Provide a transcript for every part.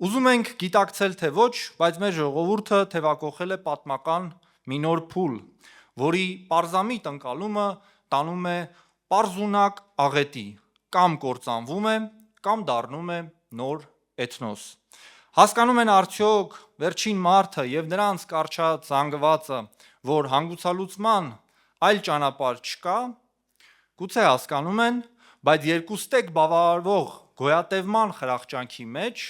Ուզում ենք գիտակցել թե ոչ, բայց մեր ժողովուրդը թևակողել է պատմական մի նոր փուլ, որի պարզամիտ ընկալումը տանում է պարզունակ աղետի, կամ կործանվում է, կամ դառնում է նոր էթնոս։ Հասկանում են արդյոք վերջին մարդը և նրանց կառչած զանգվածը, որ հանգուցալուծման այլ ճանապարհ չկա, գուցե հասկանում են, բայց երկուստեք բավարարվող գոյատևման խրախճանքի մեջ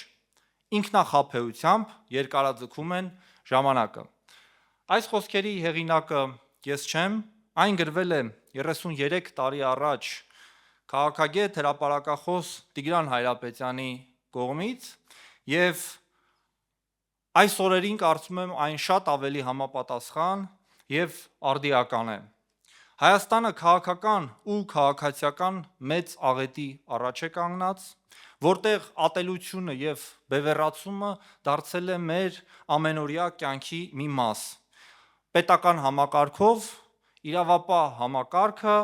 ինքնախաբեությամբ երկարաձգում են ժամանակը։ Այս խոսքերի հեղինակը ես չեմ, այն գրվել է 33 տարի առաջ քաղաքագետ հրապարակախոս Տիգրան Հայրապետյանի կողմից և այս օրերին կարծում եմ այն շատ ավելի համապատասխան և արդիական է։ Հայաստանը քաղաքական ու քաղաքացիական մեծ աղետի առաջ է կանգնած, որտեղ ատելությունը և բևեռացումը դարձել է մեր ամենօրյա կյանքի մի մաս։ Պետական համակարգով իրավապահ համակարգը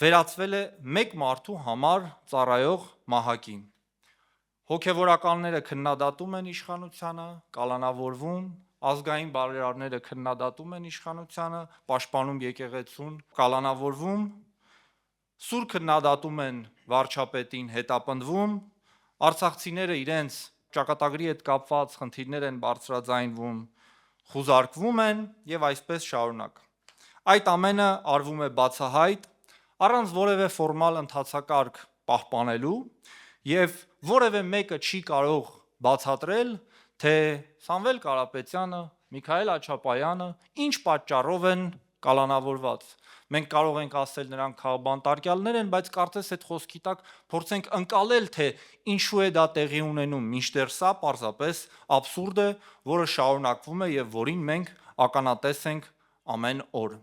վերածվել է մեկ մարդու համար ծառայող մահակի։ Հոգևորականները քննադատում են իշխանությանը, կալանավորվում, ազգային բարերարները քննադատում են իշխանությանը, պաշտպանում եկեղեցուն, կալանավորվում, սուր քննադատում են վարչապետին, հետապնդվում, արցախցիները իրենց ճակատագրի հետ կապված խնդիրներ են բարձրաձայնվում, խուզարկվում են և այսպես շարունակ։ Այդ ամենը արվում է բացահայտ, առանց որևէ ֆորմալ ընթացակարգ պահպանելու և որևէ մեկը չի կարող բացատրել, թե Սամվել Կարապետյանը, Միքայել Աջապայանը ինչ պատճառով են կալանավորված։ Մենք կարող ենք ասել նրանք քաղբանտարկյալներ են, բայց կարծես այդ խոսքի տակ փորձենք ընկալել, թե ինչու է դա տեղի ունենում, մինչդեռ սա պարզապես աբսուրդ է, որը շարունակվում է և որին մենք ականատես ենք ամեն օր։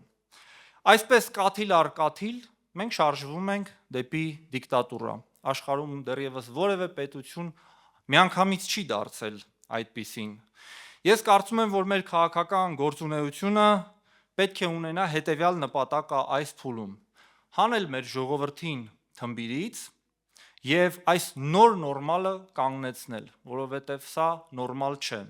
Այսպես կաթիլ առ կաթիլ մենք շարժվում ենք դեպի դիկտատուրա։ Աշխարհում դեռևս որևէ պետություն միանգամից չի դարձել այդպիսին։ Ես կարծում եմ, որ մեր քաղաքական գործունեությունը պետք է ունենա հետևյալ նպատակը այս փուլում՝ հանել մեր ժողովրդին թմբիրից և այս նոր նորմալը կանգնեցնել, որովհետև սա նորմալ չէ։